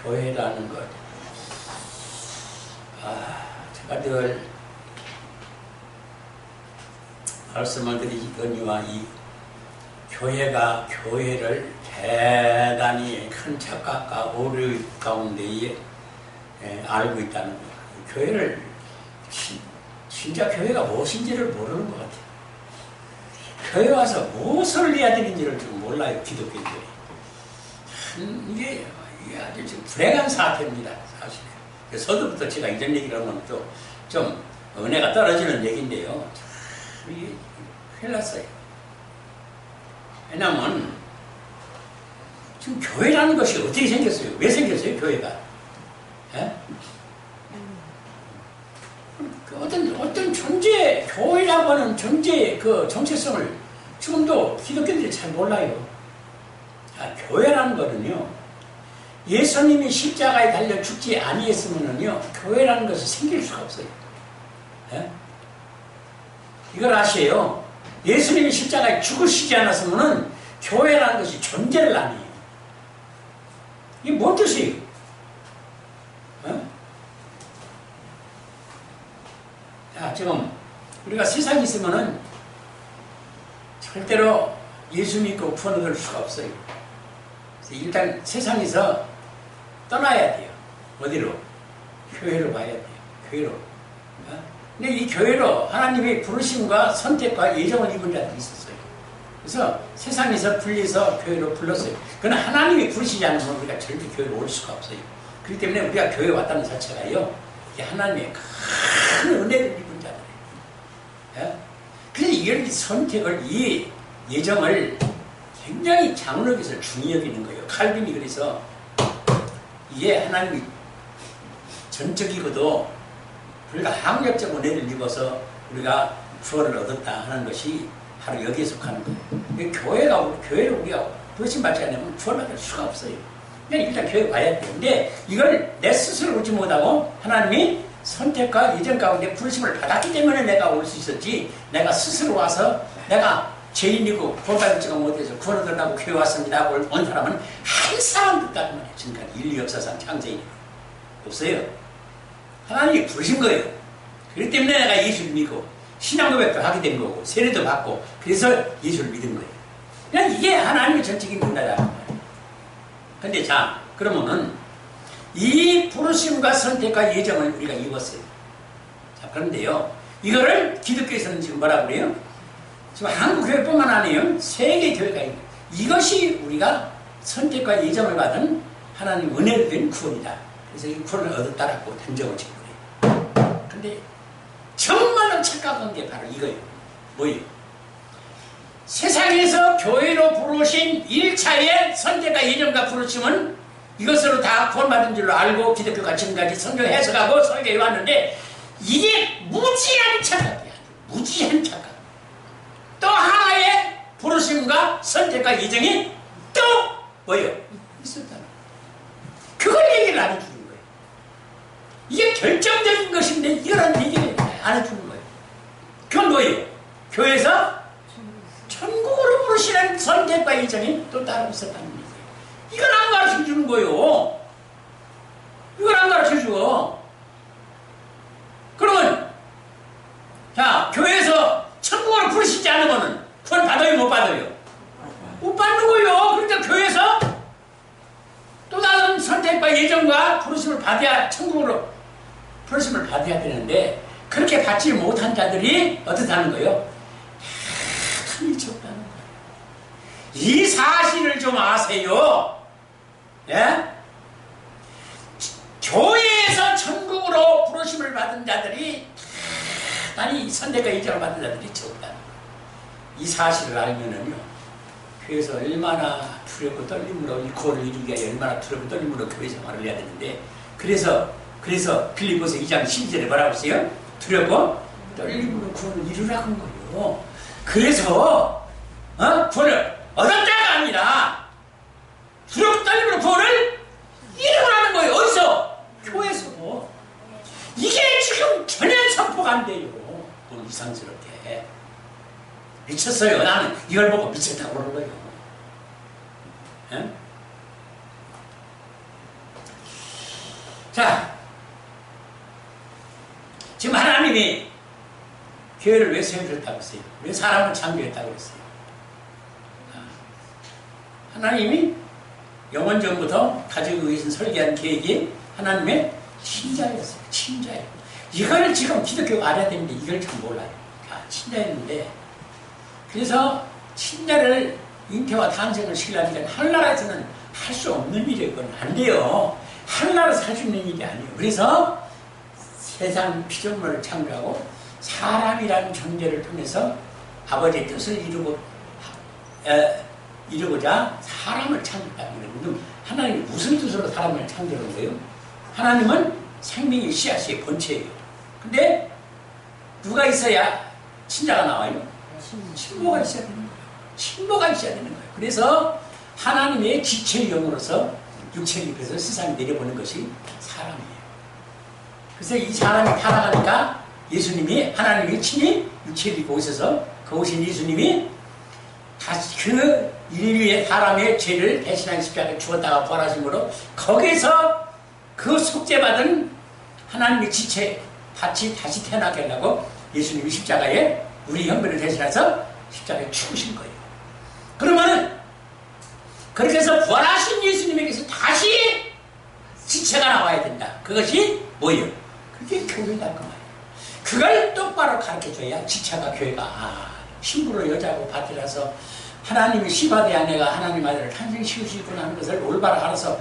교회라는 것. 제가 늘 말씀을 드리거니와 이 교회가 교회를 대단히 큰 착각과 오류 가운데에 알고 있다는 것. 교회를 진짜 교회가 무엇인지를 모르는 것 같아요. 교회 와서 무엇을 해야 되는지를 좀 몰라요, 기독교인들이. 이게 아주 지금 불행한 사태입니다, 사실. 서두부터 제가 이런 얘기를 하면 좀 은혜가 떨어지는 얘기인데요. 이게 큰일 났어요. 왜냐면 지금 교회라는 것이 어떻게 생겼어요? 왜 생겼어요, 교회가? 예? 어떤 존재, 교회라고 하는 존재의 그 정체성을 지금도 기독교인들이 잘 몰라요. 교회라는 거는요, 예수님이 십자가에 달려 죽지 아니했으면요, 교회라는 것이 생길 수가 없어요. 예? 이걸 아셔요. 예수님이 십자가에 죽으시지 않았으면은 교회라는 것이 존재를 안 해요. 이게 뭔 뜻이에요? 예? 자, 지금 우리가 세상에 있으면은 절대로 예수 믿고 구원 얻을 수가 없어요. 그래서 일단 세상에서 떠나야 돼요. 어디로? 교회로 가야 돼요. 교회로. 근데 이 교회로 하나님의 부르심과 선택과 예정을 입은 자들이 있었어요. 그래서 세상에서 분리해서 교회로 불렀어요. 그러나 하나님이 부르시지 않으면 우리가 절대 교회로 올 수가 없어요. 그렇기 때문에 우리가 교회에 왔다는 자체가요, 이게 하나님의 큰 은혜를 입은 자들이에요. 그래서 이런 선택을, 이 예정을 굉장히 장로교에서 중히 여기는 거예요. 칼빈이 그래서 이게 하나님이 전적이고도 우리가 항력적 은혜를 입어서 우리가 구원을 얻었다 하는 것이 바로 여기에 속하는 거예요. 교회를 우리가 부르심 받지 않으면 구원을 얻을 수가 없어요. 그냥 일단 교회 와야 돼요. 근데 이걸 내 스스로 오지 못하고 하나님이 선택과 예정 가운데 부르심을 받았기 때문에 내가 올 수 있었지, 내가 스스로 와서 내가 죄인이고 구원받지가 못해서 구원 얻으려고 교회 왔습니다 하고 온 사람은 한 사람도 없다는 거예요. 지금까지 인류 역사상 창세인이 없어요. 하나님이 부르신 거예요. 그렇기 때문에 내가 예수를 믿고 신앙 고백도 하게 된 거고 세례도 받고 그래서 예수를 믿은 거예요. 그냥 이게 하나님의 전적인 문화라는 거예요. 근데 자, 그러면은 이 부르심과 선택과 예정을 우리가 입었어요. 자, 그런데요, 이거를 기독교에서는 지금 뭐라고 그래요? 지금 한국 교회뿐만 아니에요. 세계 교회가 있는, 이것이 우리가 선택과 예정을 받은 하나님 은혜를 된 구원이다. 그래서 이 구원을 얻었다라고 단정을 짓는 거예요. 근데 정말로 착각한 게 바로 이거예요. 뭐예요? 세상에서 교회로 부르신 1차의 선택과 예정과 부르심은 이것으로 다 구원받은 줄로 알고 기독교가 지금까지 성경 해석하고 설교해 왔는데, 이게 무지한 착각이야. 무지한 착각. 또 하나의 부르심과 선택과 예정이 또 뭐예요? 있었다는 거예요. 그걸 얘기를 안 해주는 거예요. 이게 결정적인 것인데 이걸 얘기를 안 해주는 거예요. 그건 뭐예요? 교회에서 천국으로 부르시는 선택과 예정이 또 따로 있었다는 거예요. 이걸 안 가르쳐 주는 거예요. 이걸 안 가르쳐 줘. 그러면 자, 교회에서 천국으로 부르시지 않으면 구원 받아요, 못 받아요? 못 받는 거예요. 그러니까 교회에서 또 다른 선택과 예정과 부르심을 받아야, 천국으로 부르심을 받아야 되는데, 그렇게 받지 못한 자들이 어떻다는 거예요? 미쳤다는 거예요. 이 사실을 좀 아세요. 예? 교회에서 천국으로 부르심을 받은 자들이, 아니 선택과 예정을 받은 자들이 적다는 거예요. 이 사실을 알면은요, 교회에서 얼마나 두렵고 떨림으로 이 구원을 이루기 위해 얼마나 두렵고 떨림으로 교회 생활을 해야 되는데, 그래서 빌립보서 2장 12절에 뭐라고 했어요? 두렵고 떨림으로 구원을 이루라고 한 거예요. 그래서 구원을 얻었다가 아니라 두렵고 떨림으로 구원을 이루라는 거예요. 어디서? 교회에서. 이게 지금 전혀 선포가 안 돼요. 너무 이상스럽게. 미쳤어요. 나는 이걸 보고 미쳤다고 그러는 거예요. 예? 자, 지금 하나님이 교회를 왜 세우셨다고 했어요? 왜 사람을 창조했다고 했어요? 하나님이 영원 전부터 가지고 계신 설계한 계획이 하나님의 친자였어요. 친자예요. 이걸 지금 기독교가 알아야 되는데 이걸 잘 몰라요. 친자였는데, 그래서 친자를 잉태와 탄생을 시키려니까 하늘나라에서는 할 수 없는 일이에요. 그건 안 돼요. 하늘나라에서 할 수 있는 일이 아니에요. 그래서 세상 피조물을 창조하고 사람이라는 존재를 통해서 아버지의 뜻을 이루고자 사람을 창조했다는 거예요. 하나님이 무슨 뜻으로 사람을 창조한 거예요? 하나님은 생명의 씨앗의 본체예요. 근데 누가 있어야 친자가 나와요? 친모가 있어야 되는 거예요. 친모가 있어야 되는 거예요. 그래서 하나님의 지체의 영으로서 육체를 입혀서 세상에 내려보는 것이 사람이에요. 그래서 이 사람이 타락하니까 예수님이, 하나님이 친히 육체를 입고 오셔서 그 오신 예수님이 다시 그 인류의 사람의 죄를 대신한 십자가에 죽었다가 부활하심으로 거기서 그 속죄받은 하나님의 지체 같이 다시 태어나게 하려고 예수님이 십자가에 우리 형벌을 대신해서 십자가에 죽으신 거예요. 그러면은 그렇게 해서 부활하신 예수님에게서 다시 지체가 나와야 된다. 그것이 뭐예요? 그게 교회다 그 말이에요. 그걸 똑바로 가르쳐줘야 지체가 교회가 신부로 여자고 밭이라서 하나님이 시바대 아내가 하나님 아들을 탄생시킬 수 있구나 하는 것을 올바로 알아서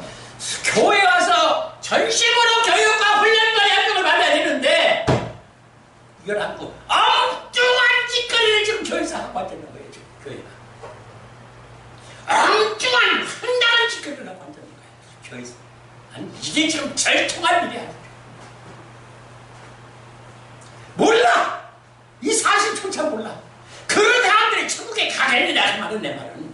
교회 와서 전심으로 교육과 훈련과 양육을 받아야 되는데 이걸 안고 엉뚱한 짓거리를 지금 교회에서 하고 있다는 거예요. 지금 교회가 엉뚱한 황당한 짓거리를 하고 있다는 거예요. 교회에서. 아니 이게 지금 절통한 일이야. 몰라! 이 사실조차 몰라. 그런 사람들이 천국에 가겠느냐 그 말은 내 말은.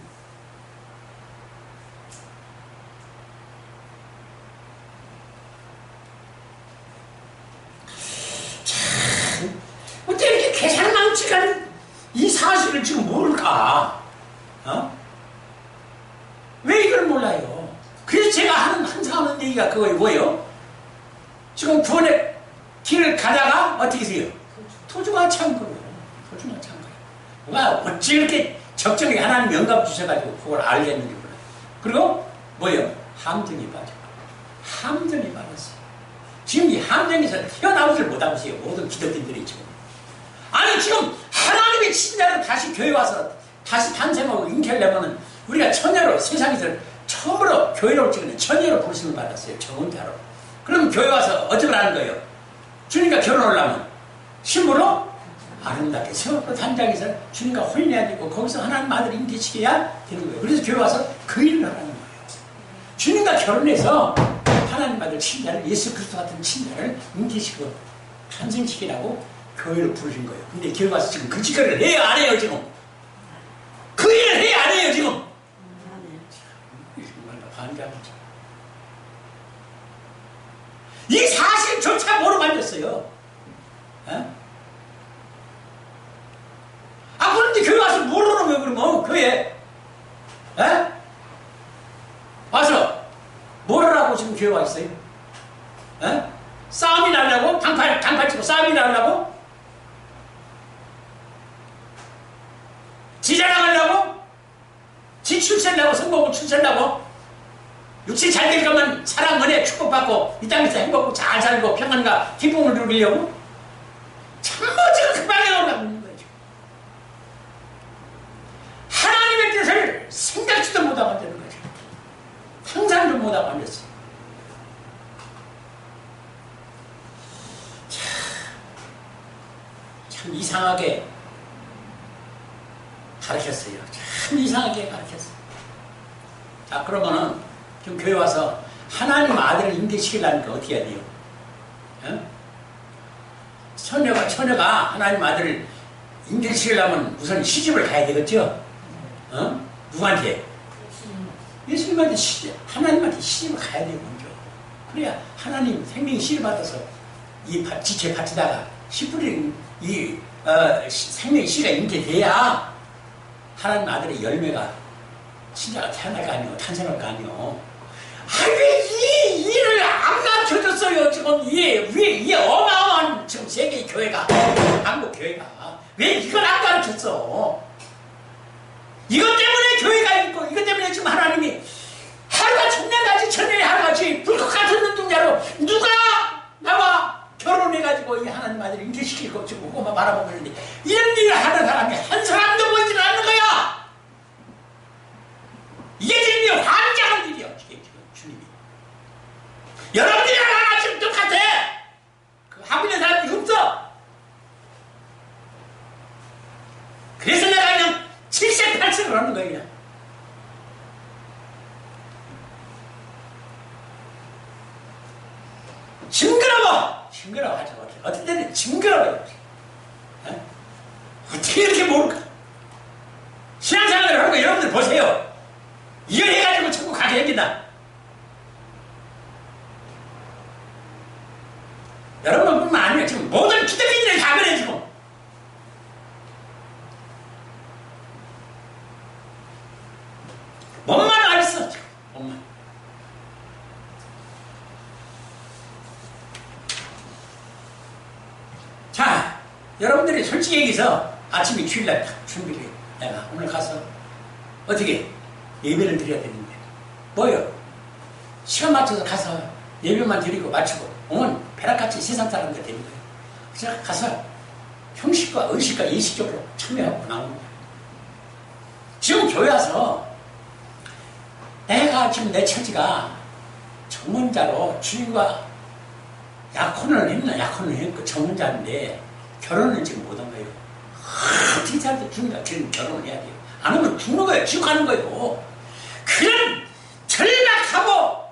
참 어떻게 이렇게 계산망측한 이 사실을 지금 모를까? 왜 이걸 몰라요? 그래서 제가 항상 하는 얘기가 그거예요. 뭐예요? 지금 구원의 길을 가다가 어떻게 해요? 토주가 찬 거예요. 토주가 찬 거예요. 누가 어찌 이렇게 적정히 하나님 영감 주셔가지고 그걸 알겠는지 몰라요. 그리고 뭐예요? 함정이 빠져. 함정이 빠졌어요. 지금 이 함정에서 튀어나오질 못하고 있어요. 모든 기독교인들이 지금. 아니 지금 하나님의 친자로 다시 교회 와서 다시 탄생하고 잉태하려면은 우리가 처녀로 세상에서 처음으로 교회로 찍는 처녀로 부르심을 받았어요. 정혼자로. 그럼 교회 와서 어떻게 하는 거예요? 주님과 결혼을 하면 신부로 아름답게 세워놓고 단장에서 주님과 혼인해야 되고 거기서 하나님 아들을 잉태시켜야 되는 거예요. 그래서 교회 와서 그 일을 하는 거예요. 주님과 결혼해서 하나님 아들 친자를 예수 그리스도 같은 친자를 잉태시키고 탄생시키라고 교회를 부르신 거예요. 근데 교회 와서 지금 그 짓거리를 해요 안 해요 지금? 그 일을 해요 안 해요 지금? 정말 반장이죠. 이 사실조차 모르고 앉았어요. 그런데 교회 와서 모르는 거예요, 그러면, 교회. 와서, 뭐라고 지금 교회 와 있어요? 싸움이 나려고? 단팔 치고 싸움이 나려고? 지자랑하려고? 지 출세하려고? 성공을 출세하려고? 육신 잘 될 거면 사랑 은혜 축복받고 이 땅에서 행복하고 잘 살고 평안과 기쁨을 누리려고? 참모 지금 그 방향으로 가고 있는 거죠. 하나님의 뜻을 생각지도 못하고 앉는 거죠. 상상도 못하고 앉았어요. 참 이상하게 가르쳤어요. 참 이상하게 가르쳤어요. 자, 그러면은 좀 교회 와서 하나님 아들을 잉태시키려니까 어떻게 해야 돼요? 처녀가 하나님 아들을 잉태시키려면 우선 시집을 가야 되겠죠? 누구한테? 예수님한테 하나님한테 시집을 가야 돼요, 먼저. 그래야 하나님 생명의 씨를 받아서 이 지체 밭에다가 씨 뿌리는 이 생명의 씨가 잉태돼야 하나님 아들의 열매가 친자가 태어날 거 아니오, 탄생할 거 아니오. 왜 이 일을 안 맞춰졌어요. 지금 이 어마어마한 지금 세계 교회가, 한국 교회가 왜 이걸 안 가르쳤어? 이것 때문에 교회가 있고, 이것 때문에 지금 하나님이 하루가 천년같이 천년의 하루같이 불꽃 같은 눈동자로 누가 나와 결혼해가지고 이 하나님 아들을 인계시키고 지금 그거만 바라보고 있는데, 이런 일을 하는 사람이 한 사람도 보이지 않는 거야. 이게 지금 환장한 일이야. 이게 지금 주님이. 여러분들이랑 하나 지금 똑같아. 그 하고 있는 사람이 없어. 그래서 내가 그냥 7세 8세를 하는 거야. 그냥. 징그러워 하죠. 어떤 때는 징그러워요. 어떻게 이렇게 모를까? 신앙생활을 하는 거 여러분들 보세요. 이걸 해가지고 천국 가게 생긴다. 여러분뿐만 아니라 지금 모든 기독교인들이 다 그래 지금. 몸만 알았어 지금. 몸만. 자, 여러분들이 솔직히 얘기해서 아침에 주일날 딱 준비를 해. 내가 오늘 가서 어떻게 예배를 드려야 되는데 뭐요? 시간 맞춰서 가서 예배만 드리고 마치고 오면 벼락같이 세상 사람들 되는 거예요. 그래서 가서 형식과 의식과 예식적으로 참여하고 나오는 거예요. 지금 교회 와서 내가 지금 내 처지가 정혼자로 주인과 약혼을 했나 약혼을 했고 정혼자인데 결혼을 지금 못한 거예요. 어떻게 살도 주인과 지금 결혼을 해야 돼요. 안 하면 죽는 거예요. 지옥 가는 거예요. 그런 절박하고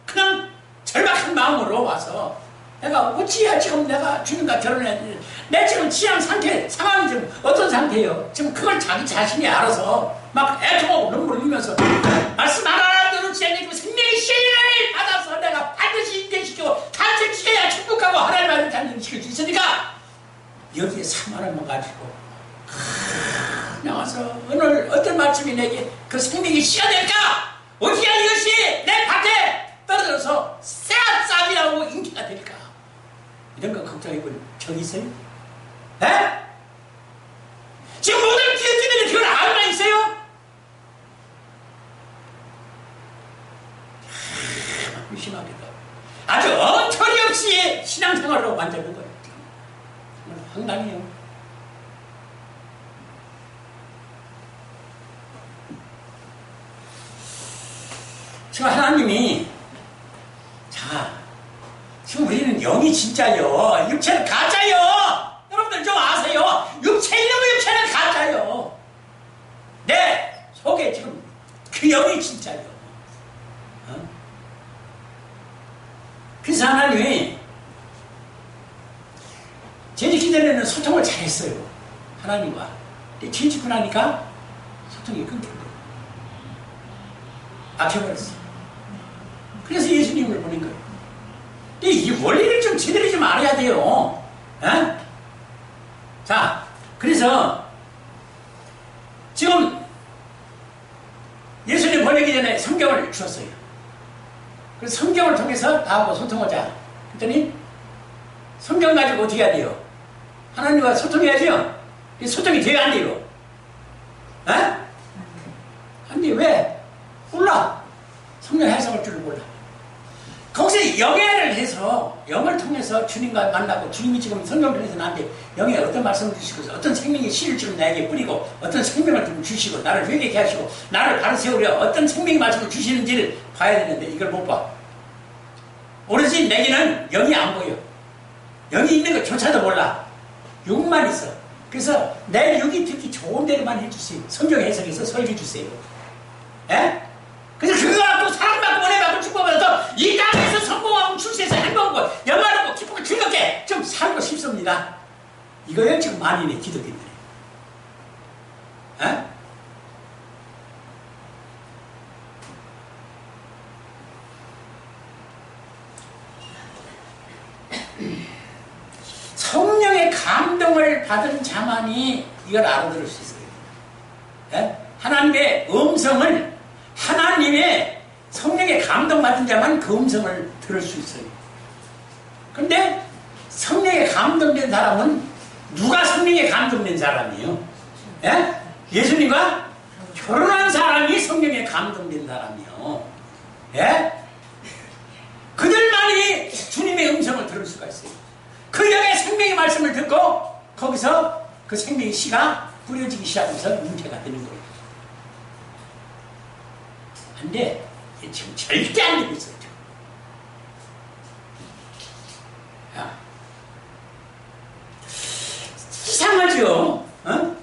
그냥 절박한 마음으로 와서 내가 어찌해야 지금 내가 주님과 결혼해야 되는데 내 지금 취향 상태 상황이 지금 어떤 상태예요. 지금 그걸 자기 자신이 알아서 막 애통하고 눈물 흘리면서 말씀 하나 듣는 지금 생명의 시행을 받아서 내가 반드시 인계시키고 탄생시켜야 축복하고 하나님 아들 탄생시킬 수 있으니까 여기에 3만 원만 가지고 나와서 오늘 어떤 말씀이 내게 그 생명이 씨가 될까? 어떻게 이것이 내 밭에 떨어져서 싹싹이라고 인기가 될까? 이런 거 걱정해본 적 있어요? 에? 지금 모든 기독교인들이 그걸 알고 있어요? 심하게도 아주 엉터리 없이 신앙생활로 만드는 거예요. 정말 황당해요. 지금 하나님이 자 지금 우리는 영이 진짜요 육체는 가짜요. 여러분들 좀 아세요. 이놈의 육체는 가짜요. 내 속에 지금 그 영이 진짜요. 그래서 하나님이 재짓기 전에는 소통을 잘했어요. 하나님과. 근데 죄 짓고 나니까 소통이 끊긴 거예요. 막혀버렸어요. 그래서 예수님을 보낸 거예요. 근데 이 원리를 좀 제대로 좀 알아야 돼요. 에? 자, 그래서 지금 예수님 보내기 전에 성경을 주었어요. 그래서 성경을 통해서 나하고 소통하자. 그랬더니 성경 가지고 어떻게 해야 돼요? 하나님과 소통해야죠. 소통이 돼야 안 돼요. 에? 안 돼. 왜? 몰라. 성경 해석할 줄을 몰라. 거기서 영예를 해서 영을 통해서 주님과 만나고 주님이 지금 성경을 통해서 나한테 영에 어떤 말씀을 주시고 어떤 생명의 씨를 지금 나에게 뿌리고 어떤 생명을 좀 주시고 나를 회개케 하시고 나를 바로 세우려 어떤 생명의 말씀을 주시는지를 봐야 되는데 이걸 못 봐. 오로지 내게는 영이 안 보여. 영이 있는 것조차도 몰라. 육만 있어. 그래서 내 육이 듣기 좋은 대로만 해주세요. 성경 해석해서 설계 주세요. 에? 그래서 그거 갖고 사랑받고 은혜받고 축복받아서 이 땅에서 성공하고 출세해서 행복하고 영화롭고 기쁘고 즐겁게 좀 살고 싶습니다. 이거요 지금 만인의 기독교인들이. 에? 성령의 감동을 받은 자만이 이걸 알아들을 수 있어요. 에? 하나님의 음성을 하나님의 성령의 감동받은 자만 그 음성을 들을 수 있어요. 근데 성령에 감동된 사람은 누가 성령에 감동된 사람이에요? 예? 예수님과 결혼한 사람이 성령에 감동된 사람이요. 예? 그들만이 주님의 음성을 들을 수가 있어요. 그 영의 생명의 말씀을 듣고 거기서 그 생명의 씨가 뿌려지기 시작해서 잉태가 되는 거예요. 근데 지금 절대 안 되고 있어요. 야. 이상하죠? 어?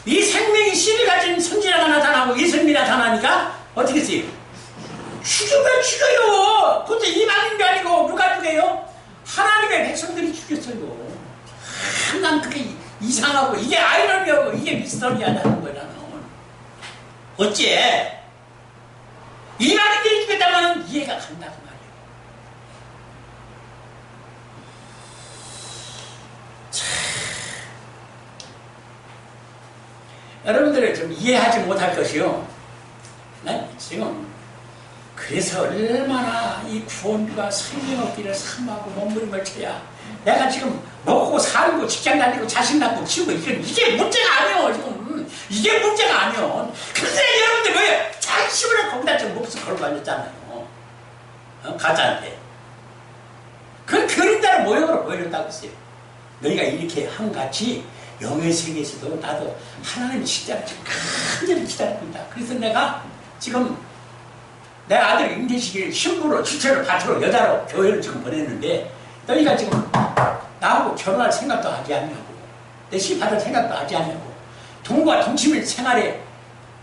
이 생명의 씨를 가진 선지자가 나타나고 예수님이 나타나니까 어떻게 했어요? 죽으면 죽어요. 그것도 이방인도 아니고 누가 죽여요? 하나님의 백성들이 죽였어요. 난 그게 이상하고 이게 아이러니하고 이게 미스터리하다는 거야 나는. 어째 이방인들이 죽였다면 이해가 간다고 말이에요. 여러분들을 좀 이해하지 못할 것이요. 난 지금 그래서 얼마나 이 구원주가 생명 얻기를 삼하고 몸부림을 쳐야 내가 지금 먹고 살고 직장 다니고 자식 낳고 키우고 이게 문제가 아니오. 지금 이게 문제가 아니오. 근데 여러분들 왜 자기 집을 거기다 좀 목숨 걸고 앉았잖아요. 가짜한테. 그건 그림대로 모형으로 보여준다고 했어요. 너희가 이렇게 한같이 영의 세계에서도 나도 하나님의 십자가를 지금 간절히 기다리고 있다. 그래서 내가 지금 내 아들 임대식을 신부로 주체로 밭으로 여자로 교회를 지금 보냈는데 너희가 지금 나하고 결혼할 생각도 하지 않냐고 내 시 받을 생각도 하지 않냐고 동과 동치밀 생활에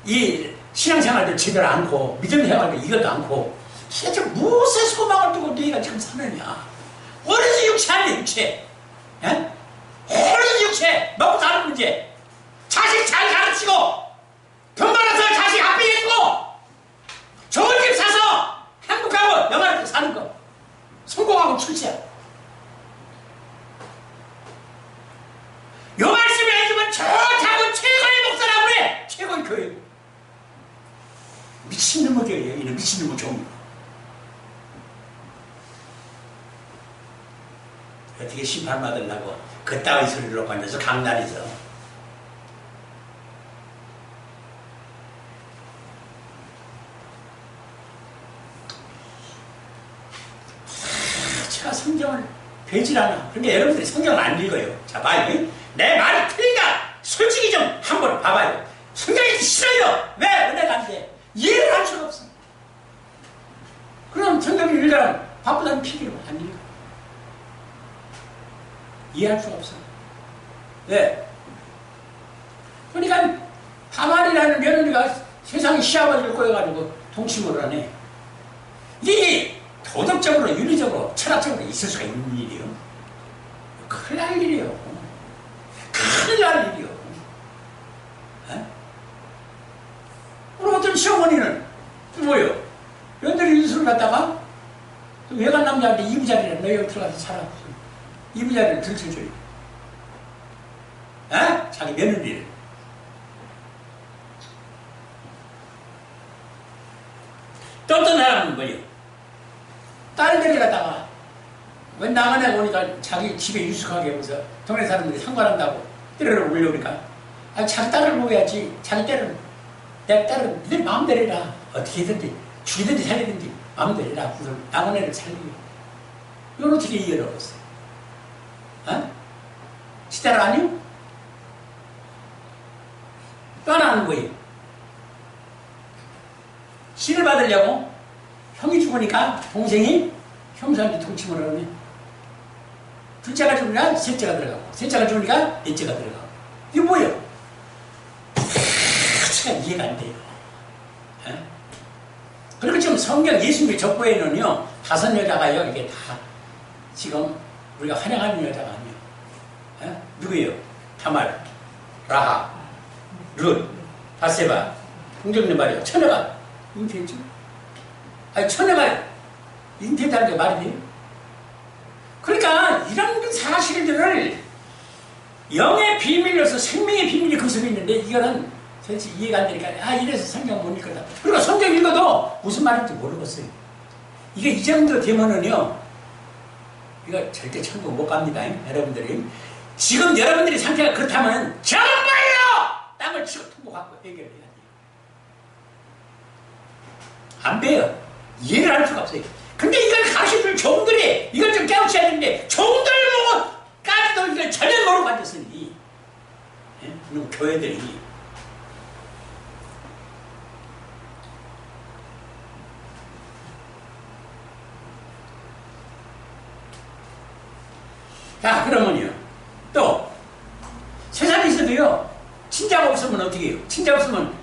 이 신앙생활도 제대로 않고 믿음 생활도 이것도 않고 도대체 무엇에 소망을 두고 너희가 지금 사느냐. 어느새 육체 아니야 육체. 예? 어느새 육체 먹고 사는 문제. 자식 잘 가르치고 돈 많아서 자식 앞에 해주고 좋은 집 사서 행복하고 영화롭게 사는 거. 성공하고 출세야. 요 말씀을 해주면 좋다고 최고의 목사라고 그래. 최고의 교회. 미친놈의 교회예요. 이는 미친놈의 종류. 어떻게 심판받으려고 그따위 소리를 놓고 앉아서 강단에서. 제가 성경을 되질 않아. 그러니까 여러분들이 성경을 안 읽어요. 자, 봐요. 내 말이 틀린가? 솔직히 좀 한번 봐봐요. 성경이 싫어요. 왜? 은혜가 안 돼. 이해를 할 수가 없어. 그럼 성경을 읽으라면 바쁘다는 핑계로 안 읽어. 이해할 수가 없어. 왜? 그러니까 하만이라는 며느리가 세상에 시아버지를 꼬여가지고 동침을 하네. 이게 도덕적으로, 윤리적으로, 철학적으로 있을 수가 있는 일이에요. 큰일 날 일이에요. 큰일 날 일이에요. 그럼 어떤 시어머니는 뭐예요? 며느리 인수를 갖다가 외간 남자한테 이부자리를 너희 여기 들어가서 살아. 이부자리를 들쳐줘요. 자기 며느리를. 또 어떤 사람은 뭐예요? 딸들이 갖다가 왜 나만 애 오니까 자기 집에 유숙하게 하면서 동네 사람들이 상관한다고 때려를 올려오니까 자기 딸을 먹여야지. 자기 딸은 내 딸은 네 마음대로 해라. 어떻게든지 죽이든지 살리든지 마음대로 해라. 그래서 나만 애를 살리고 이건 어떻게 이해를 하겠어요? 시대를 아니요? 또 하나는 뭐예요? 신을 받으려고 형이 죽으니까 동생이 형사한테 동침을 하네. 둘째가 죽으니까 셋째가 들어가고 셋째가 죽으니까 넷째가 들어가고. 이게 뭐예요? 제가 이해가 안 돼요. 그리고 지금 성경 예수님의 족보에는요 5 여자가요 이게 다 지금 우리가 환영하는 여자가 아니에요. 누구예요? 타말, 라하, 룻, 바세바, 홍정네 말이에요. 처녀가 잉태했죠. 아니 처녀가 잉태했다는 게 말이 돼요? 그러니까 이런 사실들을 영의 비밀로서 생명의 비밀이 그 속에 있는데 이거는 도대체 이해가 안 되니까 이래서 성경 못 읽거든. 그리고 성경 읽어도 무슨 말인지 모르겠어요. 이게 이 정도 되면은요, 이거 절대 천국 못 갑니다. 여러분들이 지금 여러분들이 상태가 그렇다면 정말로 땅을 치고 통곡하고 해결해야 돼요. 안 돼요. 이해를 할 수가 없어요. 근데 이걸 가르쳐줄 종들이 이걸 좀 깨우쳐야 되는데 종들 보고까지도 이걸 전혀 모르고 앉았으니 그럼 교회들이 자, 그러면요. 또, 세상에서도요, 친자가 없으면 어떻게 해요? 친자 없으면,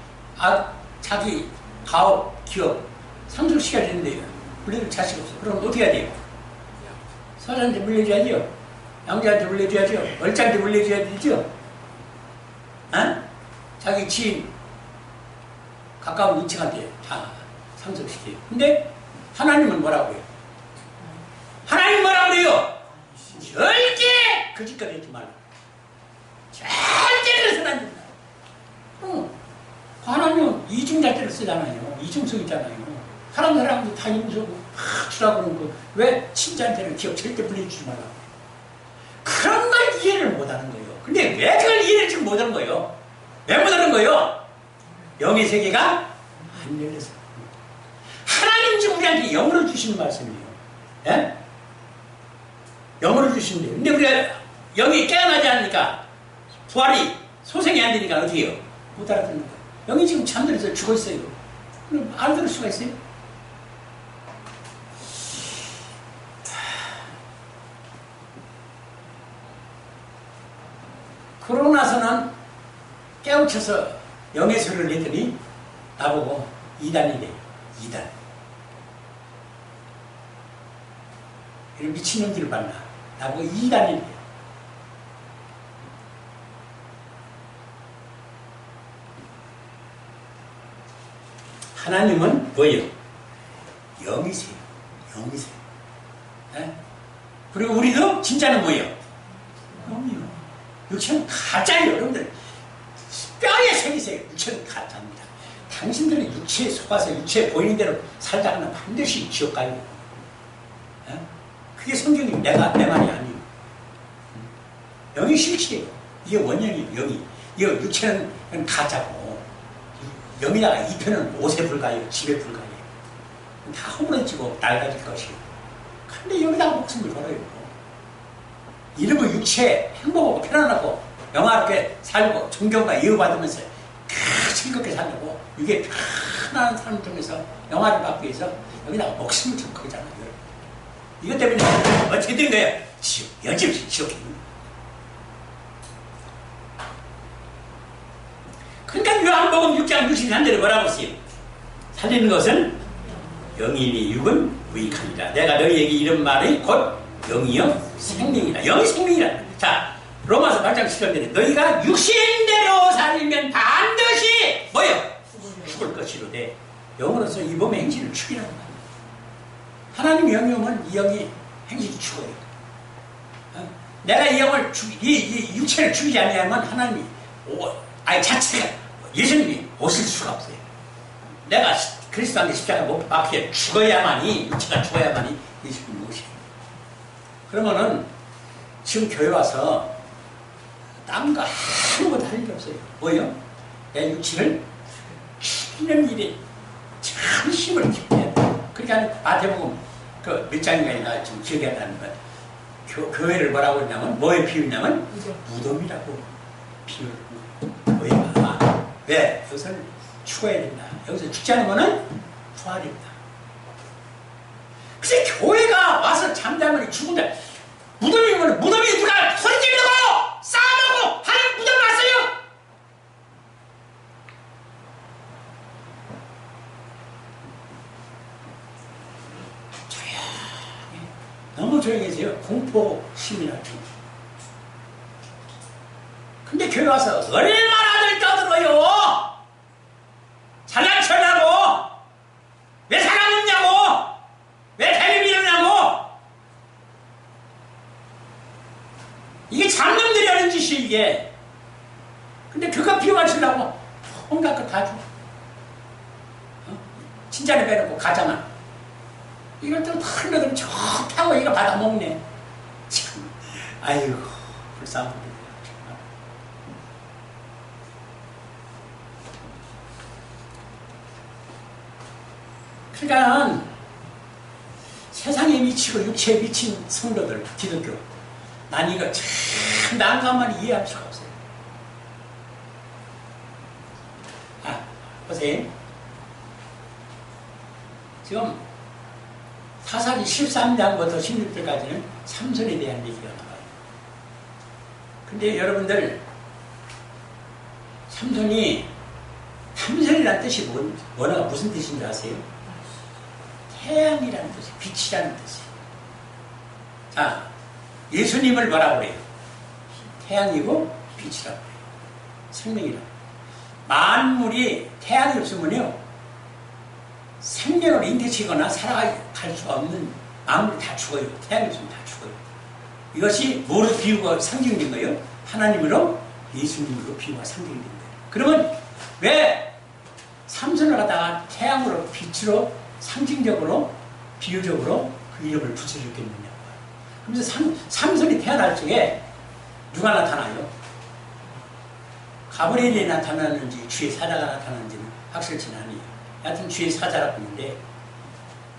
자기 가업, 기업, 상속시켜야 되는데요. 물려줄 자식 없어. 그럼 어떻게 해야 돼요? 서자한테 물려줘야죠. 양자한테 물려줘야죠. 얼짱한테 물려줘야 되죠. 자기 지인, 가까운 인척한테 다 상속시켜요. 근데, 하나님은 뭐라고 해요? 하나님 뭐라고 해요? 절대 거짓말 하지 말라. 절대 그래서는 안 된다. 하나님은 이중잣대를 쓰잖아요. 이중성 있잖아요. 사람도 다 이중성고 주라고 그러는 거. 왜 친자한테는 기업 절대 물려주지 말라. 그런 걸 이해를 못하는 거예요. 근데 왜 그걸 이해를 지금 못하는 거예요? 왜 못하는 거예요? 영의 세계가 안 열려서. 하나님 지금 우리한테 영으로 주시는 말씀이에요. 예? 영으로 주신대요. 근데 우리가 영이 깨어나지 않으니까 부활이 소생이 안 되니까 어떻게 해요? 못 알아듣는 거예요. 영이 지금 잠들어서 죽어 있어요. 그럼 알아들을 수가 있어요? 그러고 나서는 깨우쳐서 영의 소리를 내더니 나보고 이단이래요. 이단. 이런 미친놈들을 만나. 나보고 이단이래요. 하나님은 뭐예요? 영이세요. 영이세요. 네? 그리고 우리도 진짜는 뭐예요? 영이요. 육체는 가짜예요. 여러분들 뼈에 새기세요. 육체는 가짜입니다. 당신들이 육체에 속아서 육체에 보이는 대로 살다가는 반드시 지옥 가요. 네? 그게 성경이 내 말이 아니에요. 영이 실체예요. 이게 원형이에요. 영이. 이거 육체는 가짜고 영이다가 이 편은 옷에 불과해요. 집에 불과해요. 다 허물어지고 낡아질 것이에요. 근데 여기다가 목숨을 걸어요. 이러면 육체 행복하고 편안하고 영화롭게 살고 존경과 이어받으면서 즐겁게 살려고 이게 편안한 삶을 통해서 영화를 받기 위해서 여기다가 목숨을 줄 거잖아요. 이것 때문에 어떻게 된 거예요? 지옥, 여지없이 지옥입니다. 그러니까 요한복음 6장 63절에 뭐라고 했어요? 살리는 것은 영이니 육은 무익하니라. 내가 너희에게 이런 말이 곧 영이요 생명이라. 영이 생명이라. 자, 로마서 8장 10절에 너희가 육신대로 살면 반드시 뭐예요? 죽을 것이로되 영으로서 이 몸의 행실을 죽이라는 말이에요. 하나님 영이 오면 이 영이 행실이 죽어요. 내가 이 영을 이 육체를 죽이지 않으면 하나님이 자체가 예수님이 오실 수가 없어요. 내가 그리스도한테 십자가 못 박혀 죽어야만이 육체가 죽어야만이 예수님이 오시요. 그러면은 지금 교회 와서 딴 거 아무것도 할 일이 없어요. 뭐요? 내 육체를 죽이는 일에 참 힘을 기뻐해야 돼. 그러니까 마태복음 그 몇 장인가 지금 기억이 안 나는 거예요. 교회를 뭐라고 했냐면 뭐에 비유냐면 무덤이라고 비유를. 왜? 여기서는 죽어야 된다. 여기서 죽지 않으면 부활입니다. 그래서 교회가 와서 잠자면 죽은다. 무덤이면 무덤이 누가 소리 지르고 싸우고 하는 무덤 왔어요. 조용히 너무 조용해져요. 공포심이라고. 근데 교회 와서 얼마나들 떠들어요. 잘난 척하고 왜 사람 없냐고 왜 텔레비 일어나고 이게 장놈들이 하는 짓이 이게. 근데 그거 비워하시려고 온갖 거 다 줘. 진짜를 빼놓고 가자만. 이걸 또 흘러들면 좋다고 이거 받아먹네. 참, 아이고, 불쌍한 분들. 그러니까 세상에 미치고 육체에 미친 성도들, 기독교. 난 이거 참 난감한 이해할 수가 없어요. 아, 보세요. 지금 사사기 13장부터 16절까지는 삼손에 대한 얘기가 나와요. 근데 여러분들, 삼손이라는 뜻이 뭐가 무슨 뜻인지 아세요? 태양이라는 뜻이, 빛이라는 뜻이에요. 자, 예수님을 뭐라고 그래요? 태양이고 빛이라고 그래요. 생명이라고. 만물이 태양이 없으면요, 생명을 잉태치거나 살아갈 수가 없는 만물이 다 죽어요. 태양이 없으면 다 죽어요. 이것이 뭐로 비유가 상징된 거예요? 하나님으로, 예수님으로 비유가 상징된 거예요. 그러면 왜 삼손을 갖다가 태양으로, 빛으로, 상징적으로, 비유적으로 그 이름을 붙여줬겠느냐. 그래서 삼손이 태어날 적에 누가 나타나요? 가브리엘이 나타나는지 주의 사자가 나타나는지는 확실치는 아니에요. 하여튼 주의 사자라고 하는데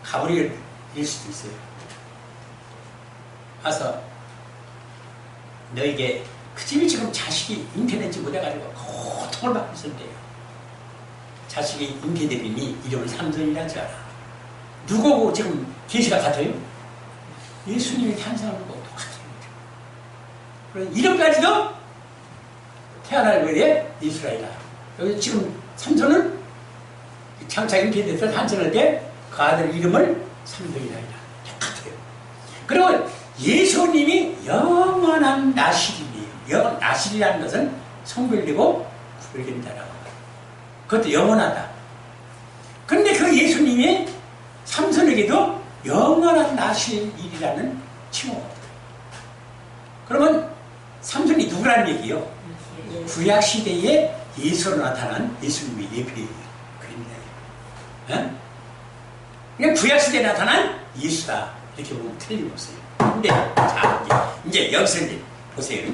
가브리엘일 수도 있어요. 와서 너에게 그 집이 지금 자식이 잉태되지 못해가지고 고통을 받고 있었대요. 자식이 잉태되리니 이름을 삼손이라지 않아. 누구고 지금 계시가 같아요? 예수님이 탄생하는 거하고 똑같아요. 그래서 이름까지도 태어날 외에 이스라엘이다. 여기 지금 삼손은 장차 잉태돼서 탄생할 때 그 아들 이름을 삼손이라 똑같아요. 그리고 예수님이 영원한 나실이에요. 나실이라는 것은 성별되고 구별된다라고 합니다. 그것도 영원하다. 근데 그 예수님이 삼손에게도 영원한 나실이라는 칭호가 없다. 그러면 삼손이 누구라는 얘기예요? 구약시대에 예수로 나타난 예수님의 예표예요. 그입니다. 그냥 구약시대에 나타난 예수다. 이렇게 보면 틀림없어요. 근데, 자, 이제 여기서 이제 보세요.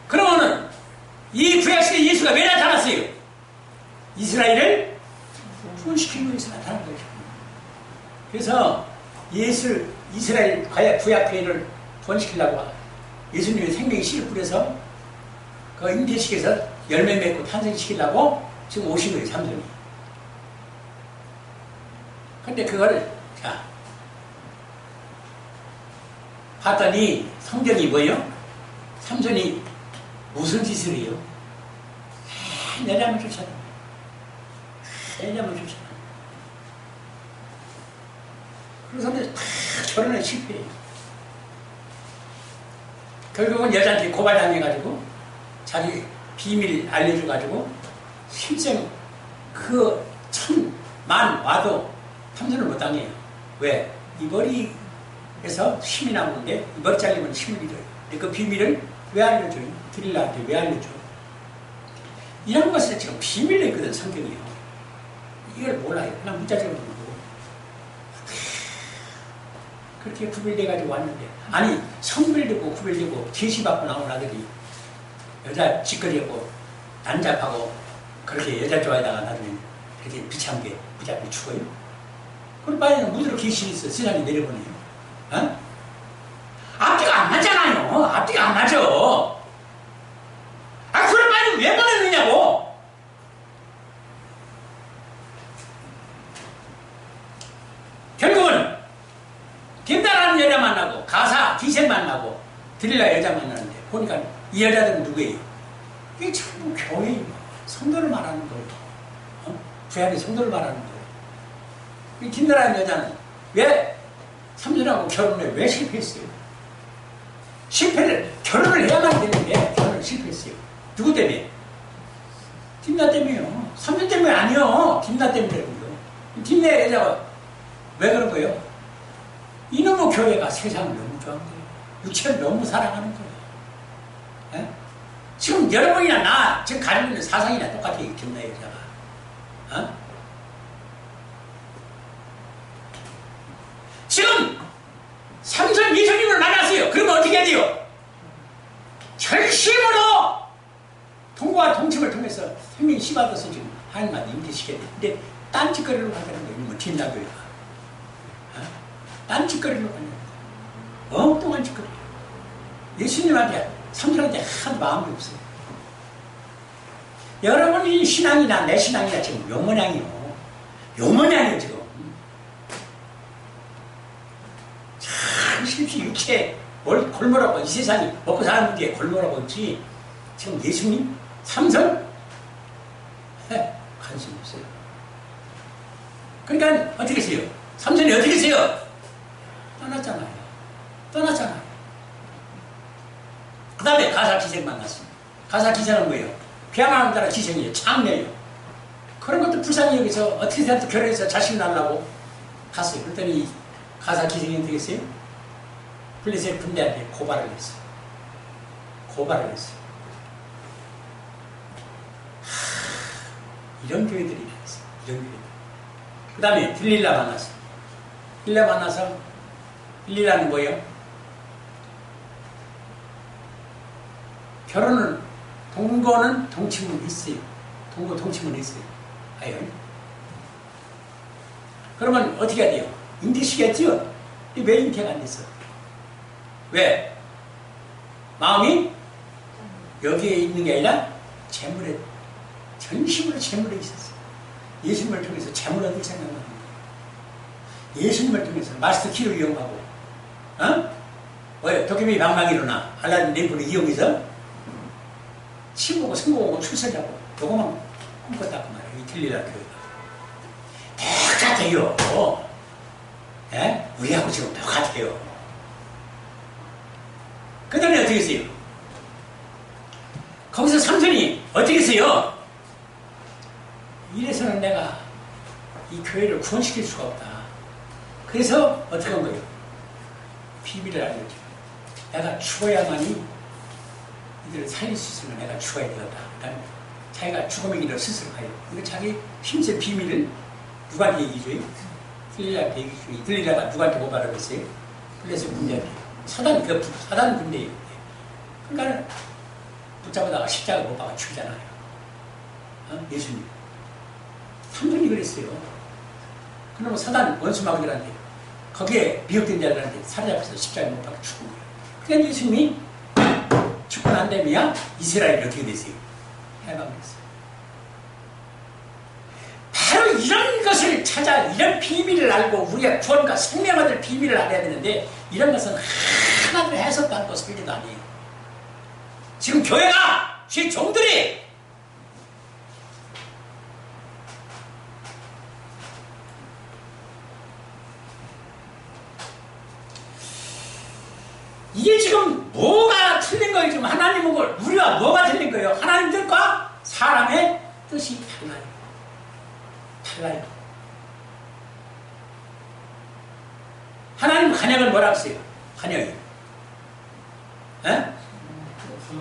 그러면은, 이 구약시대 예수가 왜 나타났어요? 이스라엘을 구원시키기 위해서 나타난 거죠. 그래서 이스라엘 구약회를 구원시키려고 예수님의 생명의 씨를 뿌려서 그 잉태시켜서 열매 맺고 탄생시키려고 지금 오신 거예요, 삼손이. 근데 그걸, 자, 봤더니 성경이 뭐예요? 삼손이 무슨 짓을 해요? 여자만 쫓아다. 여자만 쫓아다. 그래서 다 결혼에 실패해요. 결국은 여자한테 고발당해가지고 자기 비밀 알려줘가지고 실생 그 천만 와도 탐선을 못 당해요. 왜? 이 머리에서 힘이 나오는데 이 머리 잘리면 힘을 잃어요. 그 비밀을 왜 알려줘요? 드릴라한테 왜 알려줘? 이런 것을 지금 비밀로 있거든, 성경이요. 이걸 몰라요. 그냥 문자적으로 모르고. 그렇게 구별돼가지고 왔는데, 아니, 성별되고 구별되고 계시받고 나온 아들이 여자 짓거리하고 난잡하고 그렇게 여자 좋아하다가 나중에 그렇게 비참하게 무작위 죽어요? 그럼 빨리 무드로 계시 있어. 세상에 내려보내요. 어? 앞뒤가 안 맞잖아요. 앞뒤가 안 맞아. 그걸 빨리 왜 보내느냐고. 결국은 딘다라는 여자 만나고 가사 기생 만나고 드릴라 여자 만나는데 보니까 이 여자들은 누구예요? 이게 전부 교회예요. 성도를 말하는 거예요. 구약의 성도를 말하는 거예요. 이 딘다라는 여자는 왜 삼손하고 결혼을 왜 실패했어요? 결혼을 해야만 되는데 결혼을 실패했어요. 누구 때문에? 딘다 때문에요. 삼손 때문에 아니요. 딘다 때문이라고요. 딘다 여자가 왜 그런 거예요? 이놈의 교회가 세상을 너무 좋아하는 거예요. 육체를 너무 사랑하는 거예요. 에? 지금 여러분이나 나 지금 가지고 있는 사상이나 똑같아요. 김나 여자가. 어? 지금 삼선 예수님을 만났어요. 그러면 어떻게 해야 돼요? 결심으로 통과 동침을 통해서 생명이 씨받아서 지금 하나님한테 인계시켜야 돼. 근데 딴짓거리로 가는 거예요. 뭐 뒷나교회가. 어? 딴짓거리로 가는 거예요. 엉뚱한 짓거리. 예수님한테 삼촌한테 한 마음이 없어요. 여러분이 신앙이나 내 신앙이나 지금 요모양이요. 요모양이요 지금. 참 실없이 육체 골몰하고 이 세상이 먹고 사는 문제에 골몰하고 있지. 지금 예수님 삼성 관심 없어요. 그러니까 어떻게 했어요? 삼손이 어떻게 했어요? 떠났잖아요. 그 다음에 가사기생 만났습니다. 가사기생은 뭐예요? 비하만 따라 기생이에요. 창녀예요. 그런 것도 불쌍히 여기서 어떻게 해서 결혼해서 자식 낳으려고 갔어요. 그랬더니 가사기생이 어떻게 했어요? 블레셋 군대한테 고발을 했어요. 이런 교회들이 있어요. 이런 교회들. 그 다음에 들릴라 만났어요. 들릴라 만나서 들릴라는 뭐예요? 결혼은 동거는 동침은 있어요. 동거 동침은 있어요. 아유. 그러면 어떻게 해야 돼요? 잉태시켰지요? 왜 잉태가 안 됐어? 왜? 마음이 여기에 있는 게 아니라 재물에 전심으로 재물에 있었어요. 예수님을 통해서 재물 얻을 생각만 합니다. 예수님을 통해서 마스터 키를 이용하고, 왜 도깨비 방망이 일어나 알라딘 램프를 이용해서 신보고 성공하고 출세하고 요거만 꿈꿨다고 말해요. 이 들리라 교회가 똑같아요. 예? 우리하고 지금 똑같아요. 그 다음에 어떻게 했어요? 거기서 삼손이 어떻게 했어요? 이래서는 내가 이 교회를 구원시킬 수가 없다. 그래서 어떻게 한 거예요? 비밀을 알려줘. 내가 죽어야만이 이들을 살릴 수 있으면 내가 죽어야 되었다. 그다음에 자기가 죽음의 길을 스스로 가요. 근데 자기 힘세 비밀을 누구한테 얘기해줘요? 들리라한테 얘기해줘요. 들리라가 누구한테 고발을 했어요? 블레셋 군대한테. 사단 군대예요. 그러니까 붙잡아다가 십자가 못 박아 죽이잖아요. 예수님. 삼손이 그랬어요. 그러면 사단 원수마귀들한테 거기에 미혹된 자들한테 사로잡혀서 십자가에 못 박아 죽은 거예요. 그러니까 예수님이 죽고 난 다음에야 이스라엘이 어떻게 됐어요? 해방됐어요. 바로 이런 것을 찾아 이런 비밀을 알고 우리가 구원과 생명을 얻을 비밀을 알아야 되는데 이런 것은 하나도 해석도 않고 설계도 아니에요. 지금 교회가 주의 종들이 이게 지금 뭐가 틀린 거예요? 지금 하나님은 우리와 뭐가 틀린 거예요? 하나님 뜻과 사람의 뜻이 달라요. 하나님 간역을 뭐라고 써요? 간역이.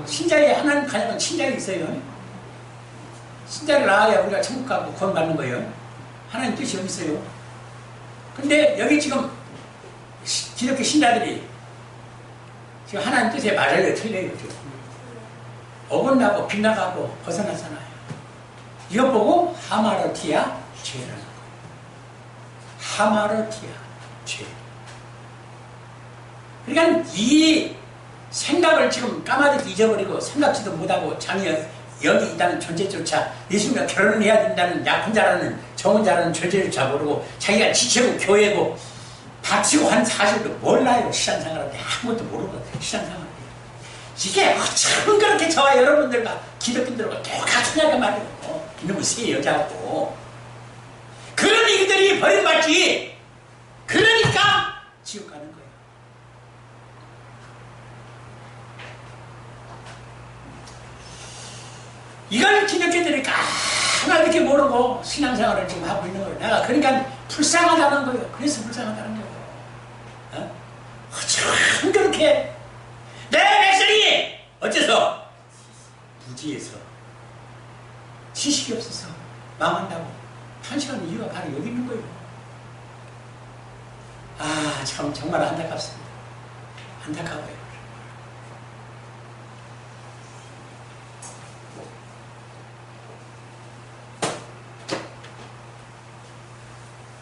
신자에 하나님 간역은 신자에 있어요. 신자를 낳아야 우리가 천국 가고 구원 받는 거예요. 하나님 뜻이 여기 있어요. 근데 여기 지금 기독교 신자들이 지금 하나님 뜻에 맞아요? 틀려요? 지금. 어긋나고 빗나가고 벗어나잖아요. 이것 보고 하마르티아 죄라는 거예요. 하마르티아 죄. 그러니까 이 생각을 지금 까마득히 잊어버리고 생각지도 못하고 장이 여기 있다는 존재조차 예수님과 결혼을 해야 된다는 약혼 자라는 정혼 자라는 존재조차 모르고 자기가 지체고 교회고 바치고 한 사실도 몰라요. 신앙생활한테 아무것도 모르고 신앙생활을 이게 참 그렇게 저와 여러분들과 기독교인들과 똑같으냐고 말이에요. 이놈의 새 여자하고 그런 이들이 버림받지. 그러니까 지옥 가는 거예요. 이걸 기독교인들이 하나 이렇게 모르고 신앙생활을 지금 하고 있는 거예요. 내가 그러니까 불쌍하다는 거예요. 그래서 불쌍하다는 거예요. 참 그렇게 내 백성이 어째서 부지에서 지식이 없어서 망한다고 탄식하는 이유가 바로 여기 있는 거예요. 아, 참 정말 안타깝습니다. 안타까워요.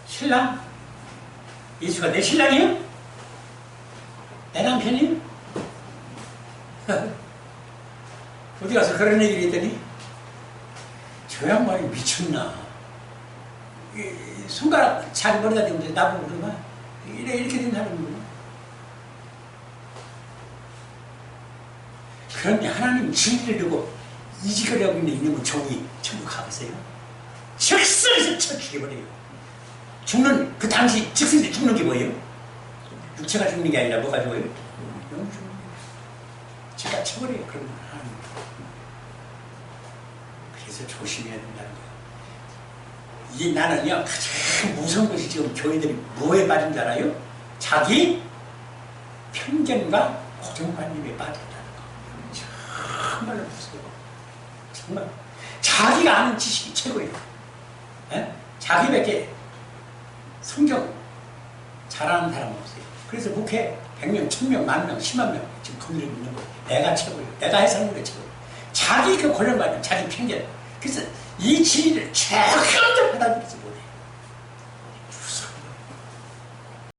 신랑? 예수가 내 신랑이요? 내 남편이요? 어디 가서 그런 얘기를 했더니 저 양반이 미쳤나? 손가락 잘 머리다 대면 나보고 그러면 이렇게 된 사람이구나. 그런데 하나님 진리를 두고 이지거리하고 있는 이놈의 종이 천국 가보세요. 즉석에서 쳐 죽여버려요. 죽는 그 당시 즉석에서 죽는 게 뭐예요? 육체가 죽는 게 아니라 뭐가 죽어요? 영이 죽는 거예요. 제가 쳐버려요. 그런 건 하나님. 그래서 조심해야 된다는 거예요. 이 나는요, 가장 무서운 것이 지금 교회들이 뭐에 빠진 줄 알아요? 자기 편견과 고정관념에 빠졌다는 거. 정말로 무서워. 정말. 자기가 아는 지식이 최고예요. 에? 자기밖에 성경 잘하는 사람 없어요. 그래서 목회 100명, 1000명, 10,000명, 10만 명 지금 건드리고 있는 거예요. 내가 최고예요. 내가 해석하는 게 최고예요. 자기 그 고정관념, 자기 편견. 그래서 이 진리를 절대 받아들이지 못해요.